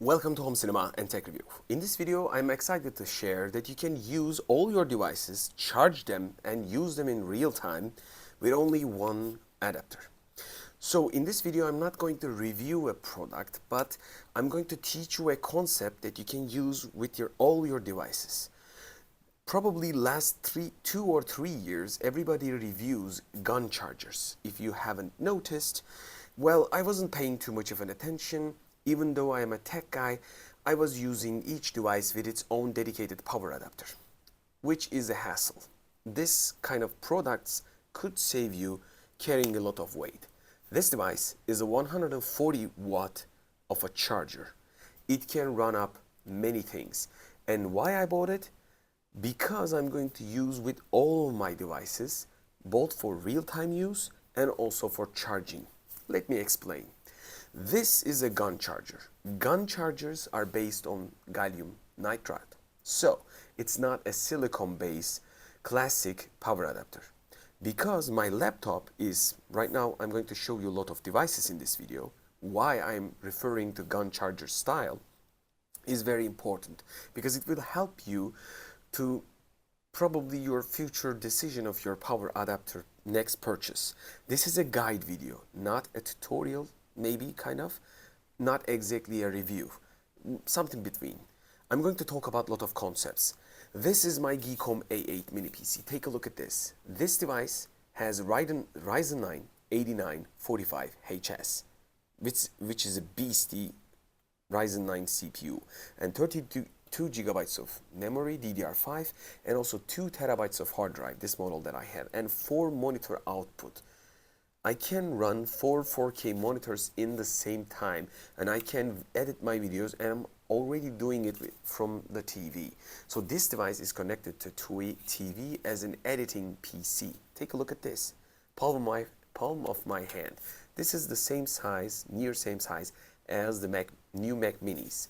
Welcome to Home Cinema and Tech Review. In this video, I'm excited to share that you can use all your devices, charge them, and use them in real time with only one adapter. So in this video, I'm not going to review a product, but I'm going to teach you a concept that you can use with all your devices. Probably last 2 or 3 years, everybody reviews GaN chargers. If you haven't noticed, well, I wasn't paying too much of an attention. Even though I am a tech guy, I was using each device with its own dedicated power adapter, which is a hassle. This kind of products could save you carrying a lot of weight. This device is a 140 watt of a charger. It can run up many things. And why I bought it? Because I'm going to use with all my devices, both for real-time use and also for charging. Let me explain. This is a GaN charger. GaN chargers are based on gallium nitride. So it's not a silicon-based classic power adapter. Because my laptop is, right now I'm going to show you a lot of devices in this video, why I'm referring to GaN charger style is very important. Because it will help you to probably your future decision of your power adapter next purchase. This is a guide video, not a tutorial. Maybe, kind of, not exactly a review, something between. I'm going to talk about a lot of concepts. This is my Geekom A8 mini PC. Take a look at this. This device has Ryzen 9 8945HS, which is a beastie Ryzen 9 CPU, and 32 gigabytes of memory, DDR5, and also 2 terabytes of hard drive, this model that I have, and 4 monitor output. I can run 4 4K monitors in the same time, and I can edit my videos, and I'm already doing it from the TV. So this device is connected to TV as an editing PC. Take a look at this. Palm of my hand. This is the same size, near same size as the new Mac Minis.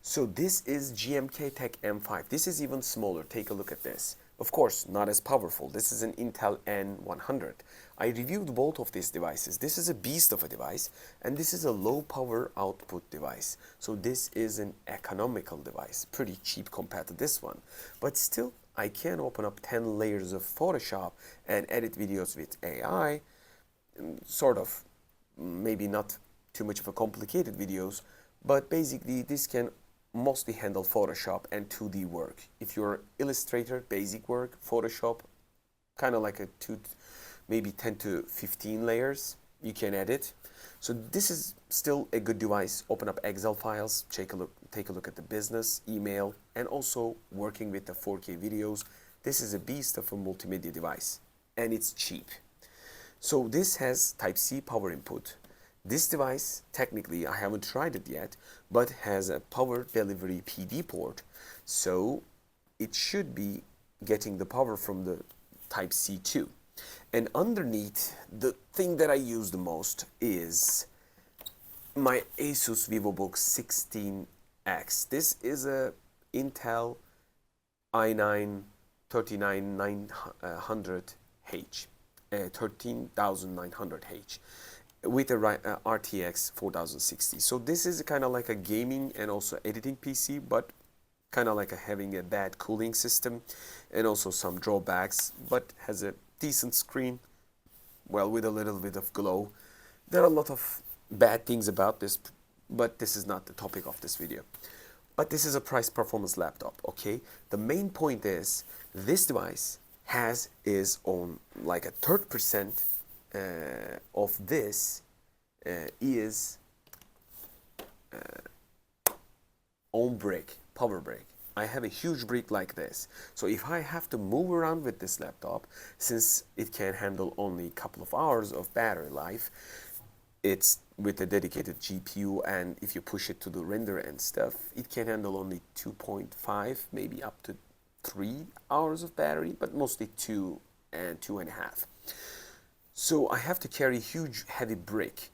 So this is GMKTec M5. This is even smaller. Take a look at this. Of course, not as powerful. This is an Intel N100. I reviewed both of these devices. This is a beast of a device, and this is a low power output device. So this is an economical device, pretty cheap compared to this one. But still, I can open up 10 layers of Photoshop and edit videos with AI, sort of, maybe not too much of a complicated videos, but basically this can mostly handle Photoshop and 2D work. If you're Illustrator, basic work, Photoshop, kind of like a maybe 10 to 15 layers, you can edit. So this is still a good device. Open up Excel files, take a look at the business, email, and also working with the 4K videos. This is a beast of a multimedia device, and it's cheap. So this has Type-C power input. This device, technically, I haven't tried it yet, but has a power delivery PD port, so it should be getting the power from the Type-C too. And underneath, the thing that I use the most is my Asus VivoBook 16X. This is a Intel i9 39900H, 13900H. With a RTX 4060. So this is kind of like a gaming and also editing PC, but kind of like having a bad cooling system and also some drawbacks, but has a decent screen, well, with a little bit of glow. There are a lot of bad things about this, but this is not the topic of this video. But this is a price performance laptop, okay? The main point is this device has its own, like a 30% of this is own brick, power brick. I have a huge brick like this. So if I have to move around with this laptop, since it can handle only a couple of hours of battery life, it's with a dedicated GPU, and if you push it to the render and stuff, it can handle only 2.5, maybe up to 3 hours of battery, but mostly 2 and 2.5. So I have to carry a huge heavy brick.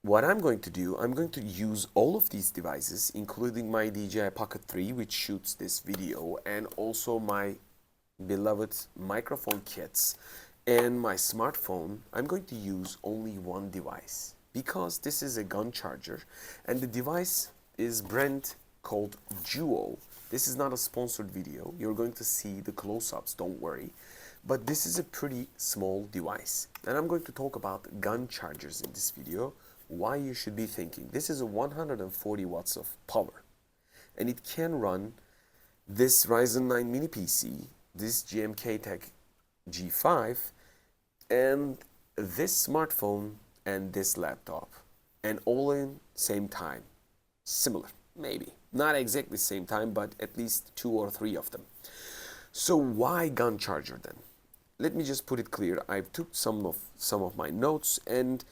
What I'm going to do, I'm going to use all of these devices, including my DJI Pocket 3, which shoots this video, and also my beloved microphone kits and my smartphone. I'm going to use only one device because this is a GaN charger, and the device is brand called Duo. This is not a sponsored video. You're going to see the close-ups, don't worry. But this is a pretty small device. And I'm going to talk about GaN chargers in this video, why you should be thinking. This is a 140 watts of power. And it can run this Ryzen 9 mini PC, this GMKTec G5, and this smartphone and this laptop. And all in same time. Similar, maybe. Not exactly same time, but at least 2 or 3 of them. So why GaN charger then? Let me just put it clear. I took some of my notes, and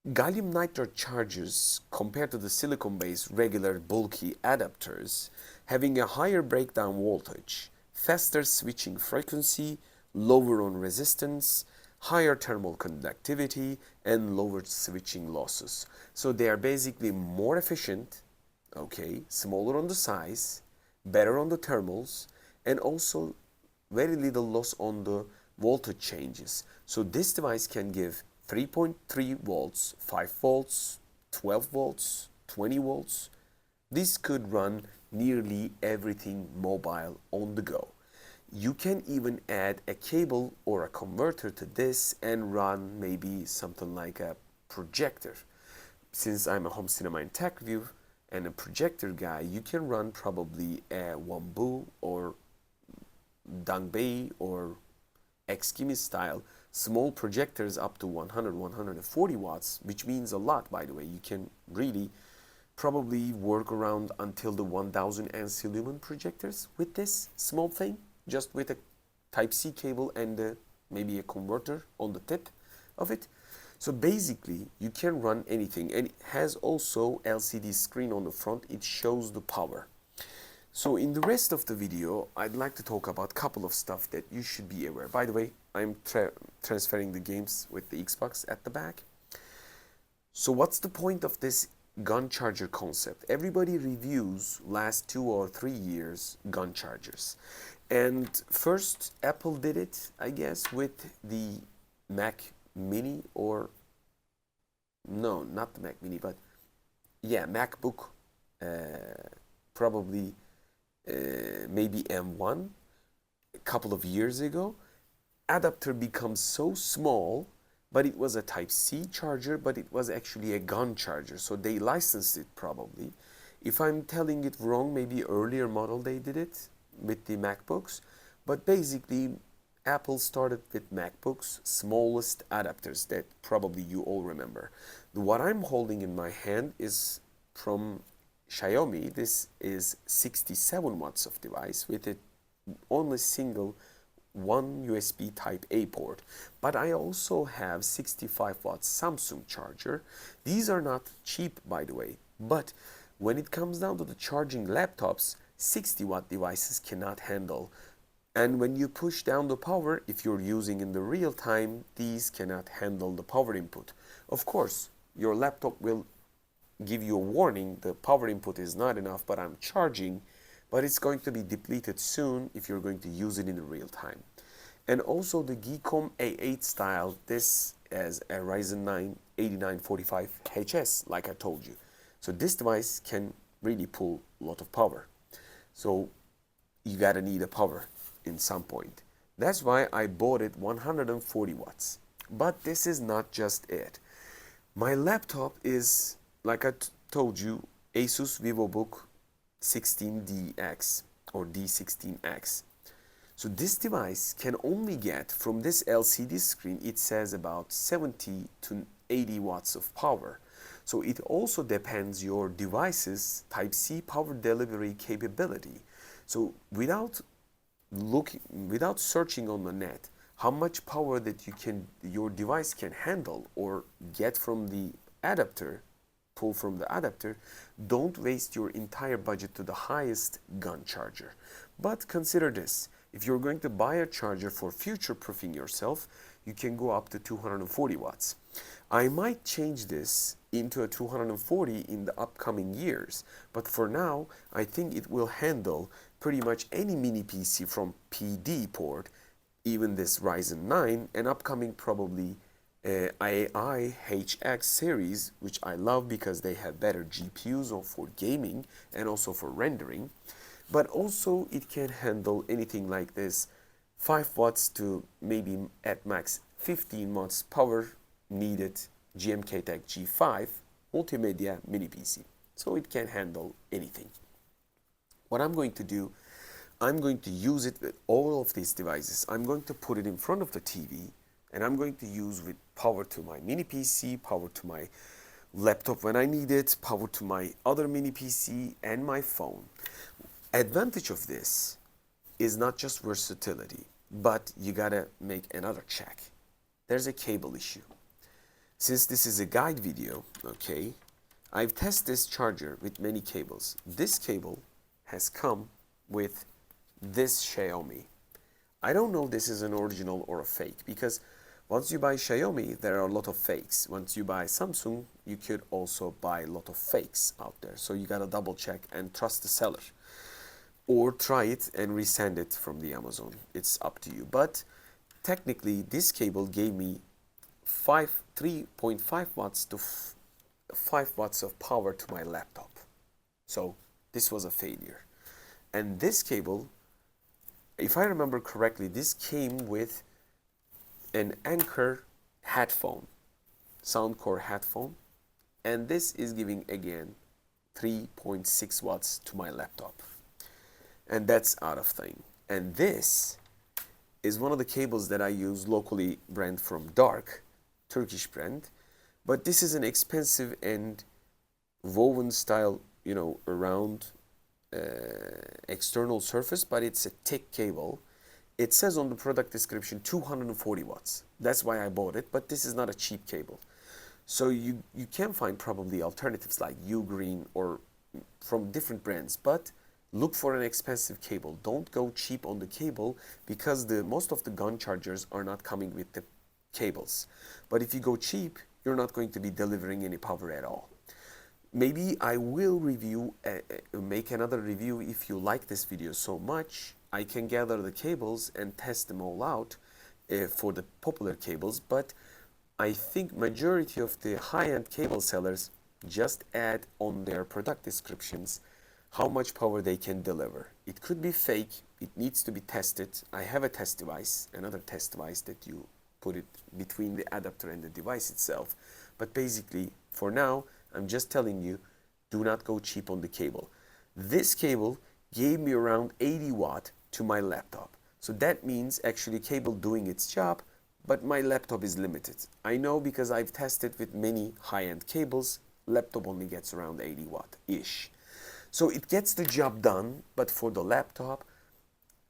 gallium nitride chargers compared to the silicon-based regular bulky adapters having a higher breakdown voltage, faster switching frequency, lower on resistance, higher thermal conductivity, and lower switching losses. So they are basically more efficient, okay, smaller on the size, better on the thermals, and also very little loss on the voltage changes. So this device can give 3.3 volts, 5 volts, 12 volts, 20 volts. This could run nearly everything mobile on the go. You can even add a cable or a converter to this and run maybe something like a projector. Since I'm a home cinema and tech review and a projector guy, you can run probably a Wambu or Dangbei or Xkimi style small projectors up to 100-140 watts, which means a lot, by the way. You can really probably work around until the 1000 ANC lumen projectors with this small thing, just with a Type-C cable and maybe a converter on the tip of it. So basically, you can run anything, and it has also LCD screen on the front. It shows the power. So in the rest of the video, I'd like to talk about a couple of stuff that you should be aware. By the way, I'm transferring the games with the Xbox at the back. So what's the point of this GaN charger concept? Everybody reviews last 2 or 3 years GaN chargers. And first, Apple did it, I guess, with the Mac Mini, or no, not the Mac Mini, but yeah, MacBook, probably maybe M1 a couple of years ago. Adapter becomes so small, but it was a Type-C charger, but it was actually a GaN charger, so they licensed it probably. If I'm telling it wrong, maybe earlier model they did it with the MacBooks, but basically Apple started with MacBooks, smallest adapters that probably you all remember. What I'm holding in my hand is from Xiaomi. This is 67 watts of device with it only single one USB type A port. But I also have 65 watt Samsung charger. These are not cheap, by the way, but when it comes down to the charging laptops, 60 watt devices cannot handle. And when you push down the power, if you're using in the real time, these cannot handle the power input. Of course, your laptop will give you a warning, the power input is not enough, but I'm charging, but it's going to be depleted soon if you're going to use it in the real time. And also the Geekom A8 style, this as a Ryzen 9 8945HS, like I told you. So this device can really pull a lot of power. So you gotta need a power in some point. That's why I bought it 140 watts. But this is not just it. My laptop is, like I told you, Asus VivoBook 16DX or D16X. So this device can only get from this LCD screen, it says about 70 to 80 watts of power. So it also depends your device's Type-C power delivery capability. So without searching on the net, how much power that your device can handle or get from the adapter, pull from the adapter, don't waste your entire budget to the highest GaN charger. But consider this, if you're going to buy a charger for future-proofing yourself, you can go up to 240 watts. I might change this into a 240 in the upcoming years, but for now, I think it will handle pretty much any mini PC from PD port, even this Ryzen 9, and upcoming probably IHX series, which I love because they have better GPUs for gaming and also for rendering. But also it can handle anything like this, 5 watts to maybe at max 15 watts power needed GMKTec G5 multimedia mini PC. So it can handle anything. What I'm going to do, I'm going to use it with all of these devices. I'm going to put it in front of the TV, and I'm going to use with power to my mini PC, power to my laptop when I need it, power to my other mini PC and my phone. Advantage of this is not just versatility, but you gotta make another check. There's a cable issue. Since this is a guide video, okay, I've tested this charger with many cables. This cable has come with this Xiaomi. I don't know if this is an original or a fake, because once you buy Xiaomi, there are a lot of fakes. Once you buy Samsung, you could also buy a lot of fakes out there. So you gotta double check and trust the seller. Or try it and resend it from the Amazon. It's up to you. But technically, this cable gave me 3.5 watts to 5 watts of power to my laptop. So this was a failure. And this cable, if I remember correctly, this came with an Anker headphone, Soundcore headphone, and this is giving again 3.6 watts to my laptop. And that's out of thing. And this is one of the cables that I use locally, brand from Dark, Turkish brand. But this is an expensive and woven style, you know, around external surface, but it's a thick cable. It says on the product description 240 watts. That's why I bought it, but this is not a cheap cable. So you can find probably alternatives like Ugreen or from different brands, but look for an expensive cable. Don't go cheap on the cable, because most of the GaN chargers are not coming with the cables. But if you go cheap, you're not going to be delivering any power at all. Maybe I will make another review. If you like this video so much, I can gather the cables and test them all out for the popular cables. But I think majority of the high-end cable sellers just add on their product descriptions how much power they can deliver. It could be fake. It needs to be tested. I have a test device, another test device that you put it between the adapter and the device itself. But basically, for now, I'm just telling you, do not go cheap on the cable. This cable gave me around 80 watt to my laptop. So that means actually cable doing its job, but my laptop is limited. I know because I've tested with many high-end cables, laptop only gets around 80 watt-ish. So it gets the job done, but for the laptop,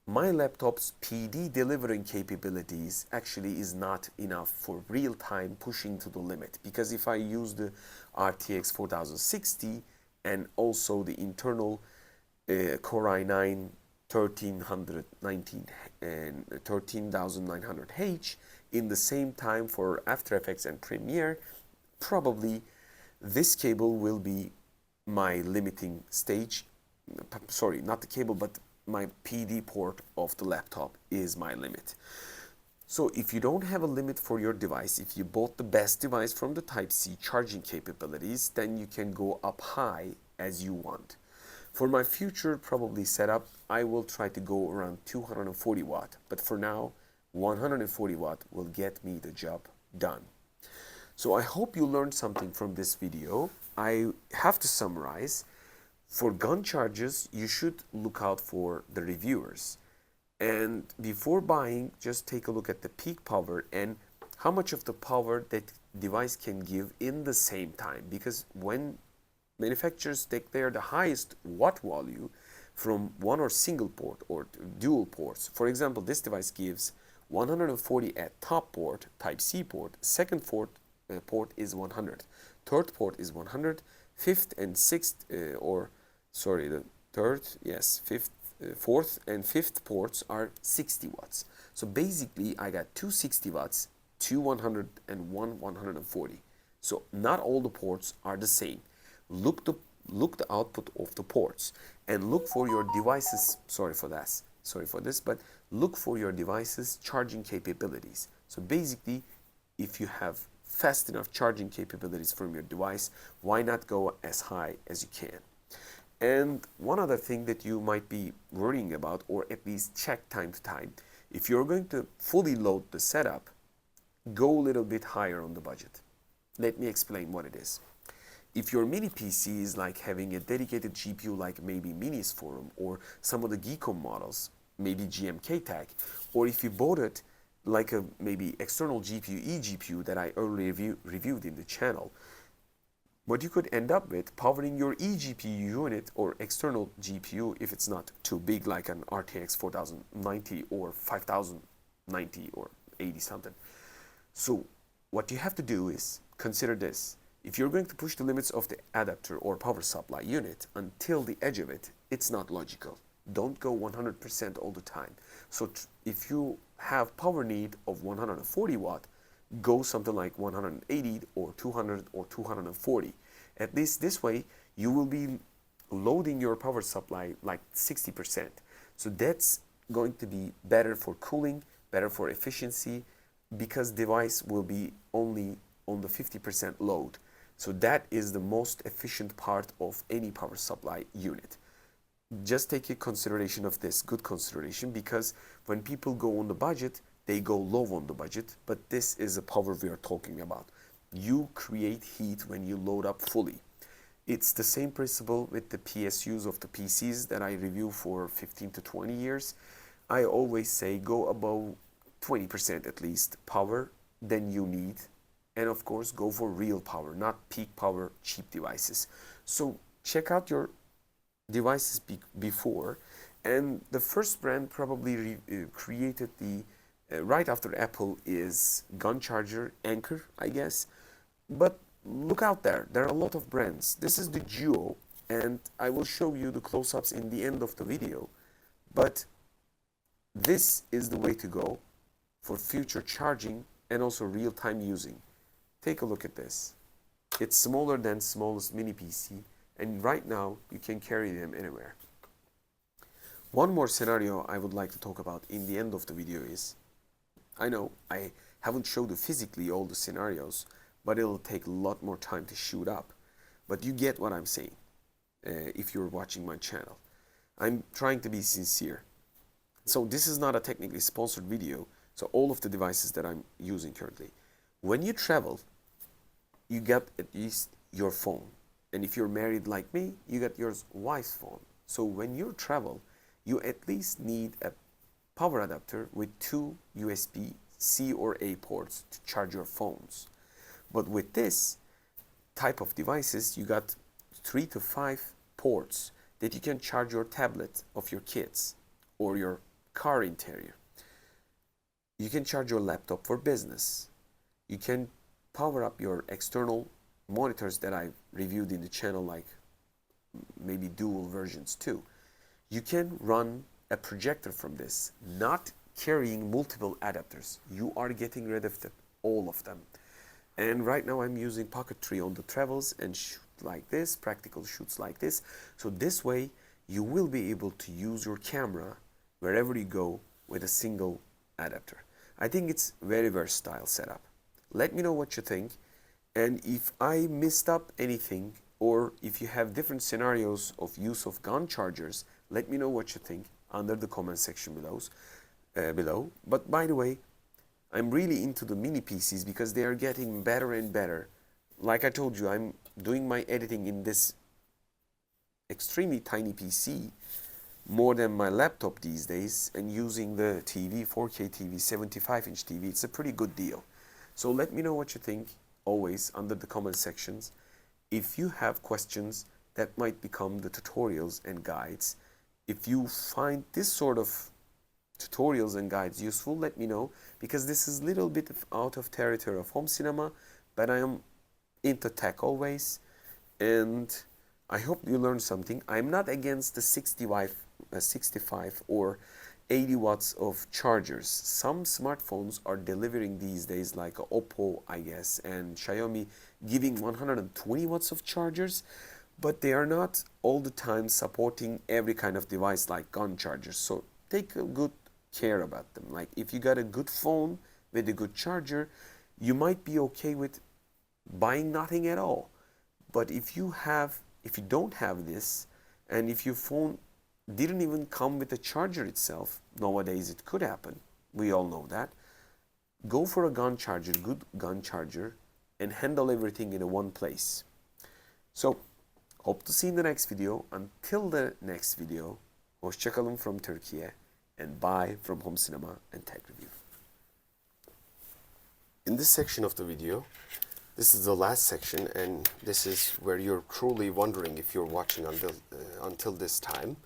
my laptop's PD delivering capabilities actually is not enough for real-time pushing to the limit. Because if I use the RTX 4060 and also the internal Core i9 13900H in the same time for After Effects and Premiere, probably this cable will be my limiting stage. Sorry, not the cable, but my PD port of the laptop is my limit. So if you don't have a limit for your device, if you bought the best device from the Type-C charging capabilities, then you can go up high as you want. For my future probably setup, I will try to go around 240 watt, but for now, 140 watt will get me the job done. So I hope you learned something from this video. I have to summarize. For GaN chargers, you should look out for the reviewers. And before buying, just take a look at the peak power and how much of the power that device can give in the same time. Because when manufacturers declare the highest watt value from one or single port or dual ports, for example, this device gives 140 at top port, Type-C port, second port is 100, third port is 100, fifth and sixth, fourth and fifth ports are 60 watts. So basically, I got two 60 watts, two 100, and one 140. So not all the ports are the same. Look the output of the ports and look for your devices. Sorry for this, but look for your devices charging capabilities. So basically, if you have fast enough charging capabilities from your device, why not go as high as you can? And one other thing that you might be worrying about, or at least check time to time, if you're going to fully load the setup, go a little bit higher on the budget. Let me explain what it is. If your mini PC is like having a dedicated GPU like maybe Minis Forum or some of the Geekom models, maybe GMKTec, or if you bought it like a maybe external GPU, eGPU that I earlier reviewed in the channel, what you could end up with, powering your eGPU unit or external GPU if it's not too big like an RTX 4090 or 5090 or 80 something. So what you have to do is consider this. If you're going to push the limits of the adapter or power supply unit until the edge of it, it's not logical. Don't go 100% all the time. So if you have power need of 140 watt, go something like 180 or 200 or 240. At least this way, you will be loading your power supply like 60%. So that's going to be better for cooling, better for efficiency, because device will be only on the 50% load. So that is the most efficient part of any power supply unit. Just take a consideration of this, good consideration, because when people go on the budget, they go low on the budget, but this is a power we are talking about. You create heat when you load up fully. It's the same principle with the PSUs of the PCs that I review for 15 to 20 years. I always say go above 20% at least power than you need. And of course, go for real power, not peak power, cheap devices. So check out your devices before. And the first brand probably created the right after Apple is GaN Charger, Anchor, I guess. But look out there. There are a lot of brands. This is the Duo, and I will show you the close-ups in the end of the video. But this is the way to go for future charging and also real-time using. Take a look at this. It's smaller than smallest mini PC, and right now you can carry them anywhere. One more scenario I would like to talk about in the end of the video is, I know I haven't showed you physically all the scenarios, but it'll take a lot more time to shoot up. But you get what I'm saying if you're watching my channel. I'm trying to be sincere. So this is not a technically sponsored video, so all of the devices that I'm using currently. When you travel, you get at least your phone. And if you're married like me, you get your wife's phone. So when you travel, you at least need a power adapter with 2 USB-C or A ports to charge your phones. But with this type of devices, you got 3 to 5 ports that you can charge your tablet of your kids or your car interior. You can charge your laptop for business. You can power up your external monitors that I reviewed in the channel, like maybe dual versions too. You can run a projector from this, not carrying multiple adapters. You are getting rid of all of them. And right now I'm using Pocket3 on the travels and shoot like this, practical shoots like this. So this way you will be able to use your camera wherever you go with a single adapter. I think it's very versatile setup. Let me know what you think. And if I missed up anything, or if you have different scenarios of use of GaN chargers, let me know what you think under the comment section below. But by the way, I'm really into the mini PCs because they are getting better and better. Like I told you, I'm doing my editing in this extremely tiny PC more than my laptop these days, and using the TV, 4K TV, 75-inch TV. It's a pretty good deal. So let me know what you think always under the comment sections. If you have questions that might become the tutorials and guides, if you find this sort of tutorials and guides useful, let me know, because this is a little bit out of territory of home cinema, but I am into tech always, and I hope you learned something. I'm not against the 65 or 80 watts of chargers. Some smartphones are delivering these days, like Oppo, I guess, and Xiaomi, giving 120 watts of chargers, but they are not all the time supporting every kind of device like GaN chargers. So take a good care about them. Like if you got a good phone with a good charger, You might be okay with buying nothing at all. But if you don't have this, and if your phone didn't even come with a charger itself, nowadays it could happen, we all know that, go for a GaN charger, good GaN charger, and handle everything in one place. So, hope to see you in the next video. Until the next video, hoşça kalın from Turkey, and bye from Home Cinema and Tech Review. In this section of the video, this is the last section, and this is where you're truly wondering if you're watching until this time.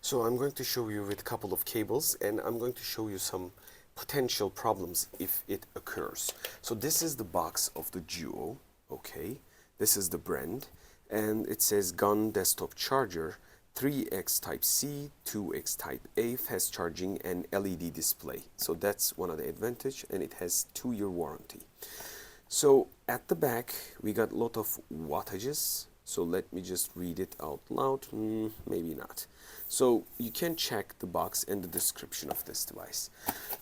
So I'm going to show you with a couple of cables, and I'm going to show you some potential problems if it occurs. So this is the box of the Duo, okay? This is the brand, and it says GaN desktop charger, 3X Type-C, 2X Type-A, fast charging, and LED display. So that's one of the advantage, and it has 2-year warranty. So at the back, we got a lot of wattages. So let me just read it out loud. Maybe not. So you can check the box and the description of this device.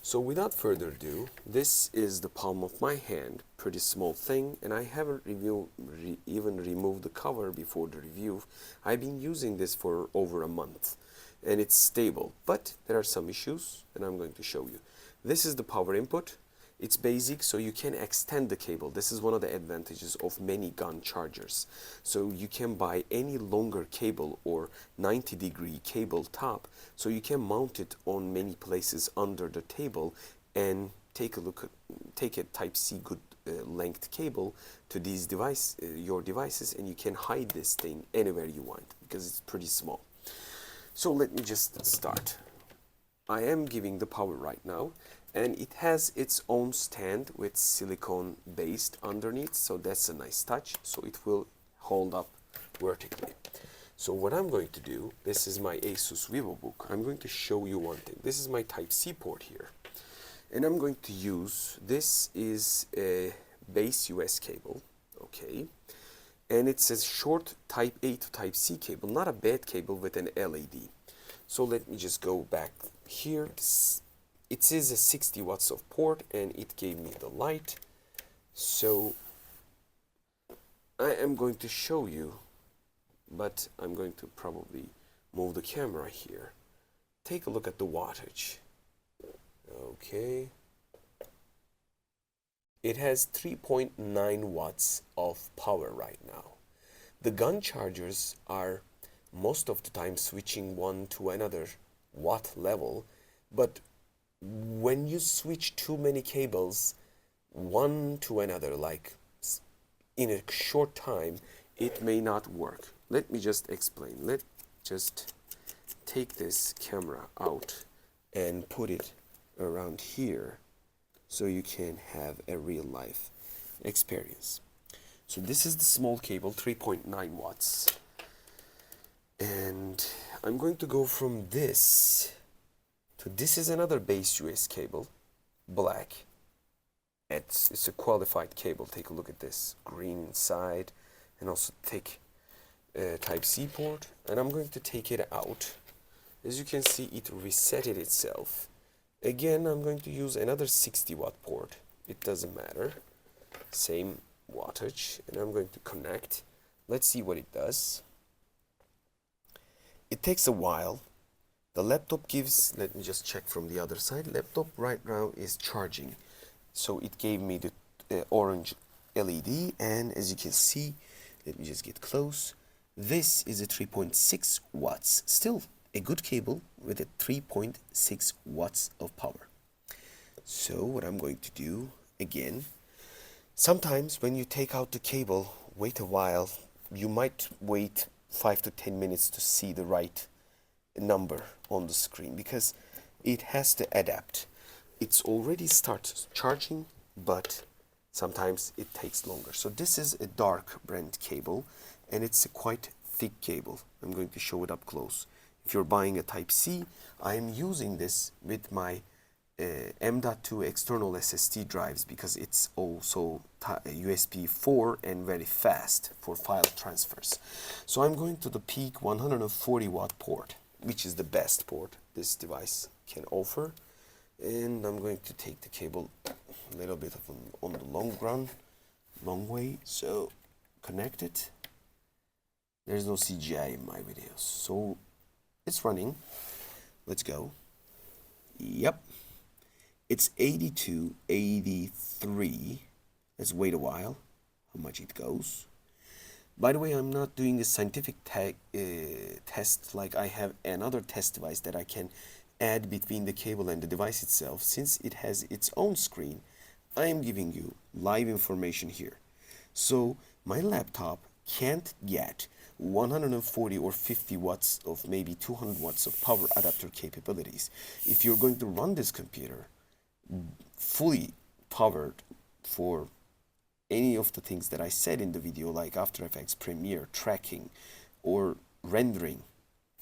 So without further ado, this is the palm of my hand, pretty small thing, and I haven't even removed the cover before the review. I've been using this for over a month, and it's stable, but there are some issues, and I'm going to show you. This is the power input. It's basic, so you can extend the cable. This is one of the advantages of many GaN chargers. So you can buy any longer cable or 90-degree cable top, so you can mount it on many places under the table and take a Type-C good length cable to these your devices, and you can hide this thing anywhere you want because it's pretty small. So let me just start. I am giving the power right now, and it has its own stand with silicone based underneath, so that's a nice touch, so it will hold up vertically. So what I'm going to do, this is my Asus VivoBook. I'm going to show you one thing. This is my Type-C port here, and I'm going to use, this is a base US cable, okay, and it's a short Type-A to Type-C cable, not a bad cable with an LED. So let me just go back here. It is a 60 watts of port, and it gave me the light. So I am going to show you, but I'm going to probably move the camera here. Take a look at the wattage. Okay. It has 3.9 watts of power right now. The GaN chargers are most of the time switching one to another watt level, but when you switch too many cables one to another, like in a short time, it may not work. Let me just explain. Let's just take this camera out and put it around here so you can have a real life experience. So this is the small cable, 3.9 watts, and I'm going to go from this to this is another base US cable, black. It's a qualified cable. Take a look at this, green side, and also thick Type-C port. And I'm going to take it out. As you can see, it resetted itself. Again, I'm going to use another 60 watt port. It doesn't matter. Same wattage, and I'm going to connect. Let's see what it does. It takes a while. The laptop gives, let me just check from the other side. Laptop right now is charging. So it gave me the orange LED, and as you can see, let me just get close. This is a 3.6 watts. Still a good cable with a 3.6 watts of power. So what I'm going to do, again, sometimes when you take out the cable, wait a while. You might wait 5 to 10 minutes to see the right number on the screen because it has to adapt. It's already started charging, but sometimes it takes longer. So this is a dark brand cable, and it's a quite thick cable. I'm going to show it up close. If you're buying a Type-C, I am using this with my M.2 external SSD drives because it's also USB 4 and very fast for file transfers. So I'm going to the peak 140 watt port, which is the best port this device can offer. And I'm going to take the cable a little bit of on the long way. So connect it. There's no CGI in my videos, so it's running. Let's go. Yep, it's 82, 83. Let's wait a while. How much it goes? By the way, I'm not doing a scientific test like I have another test device that I can add between the cable and the device itself. Since it has its own screen, I am giving you live information here. So my laptop can't get 140 or 50 watts of maybe 200 watts of power adapter capabilities. If you're going to run this computer fully powered for any of the things that I said in the video, like After Effects, Premiere, tracking, or rendering,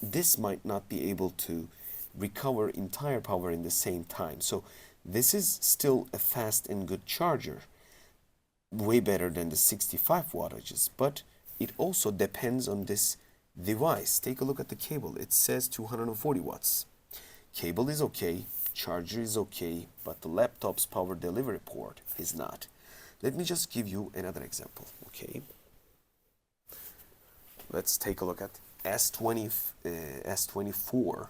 this might not be able to recover entire power in the same time. So this is still a fast and good charger, way better than the 65 wattages, but it also depends on this device. Take a look at the cable. It says 240 watts. Cable is okay, charger is okay, but the laptop's power delivery port is not. Let me just give you another example, okay? Let's take a look at S24,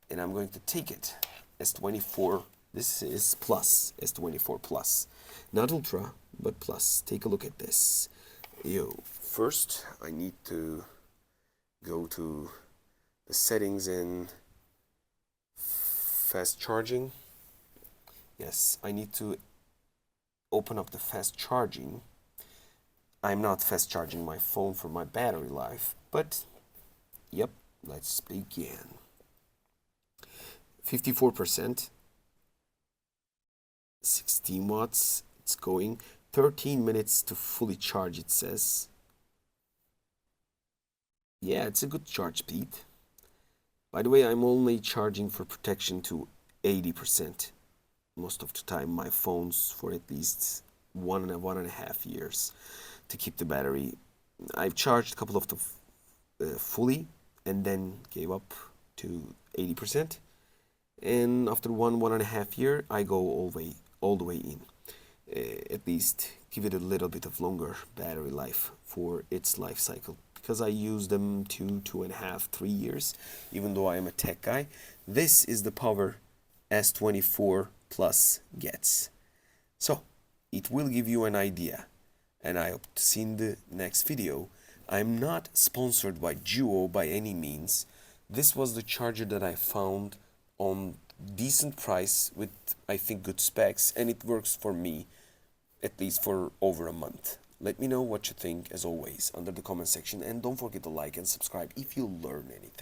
and I'm going to take it. S24, this is Plus, S24 Plus. Not Ultra, but Plus. Take a look at this. First I need to go to the settings in fast charging. Yes, I need to open up the fast charging. I'm not fast charging my phone for my battery life, but yep, let's begin. 54%, 16 watts, it's going. 13 minutes to fully charge, it says. Yeah, it's a good charge speed. By the way, I'm only charging for protection to 80%. Most of the time, my phone's for at least 1.5 years to keep the battery. I've charged a couple of them fully and then gave up to 80%. And after 1.5 year, I go all the way in. At least give it a little bit of longer battery life for its life cycle, because I use them 2.5, 3 years, even though I am a tech guy. This is the power S24 Plus gets. So it will give you an idea, and I hope to see in the next video. I'm not sponsored by Duo by any means. This was the charger that I found on decent price with, I think, good specs, and it works for me at least for over a month. Let me know what you think, as always, under the comment section, and don't forget to like and subscribe if you learn anything.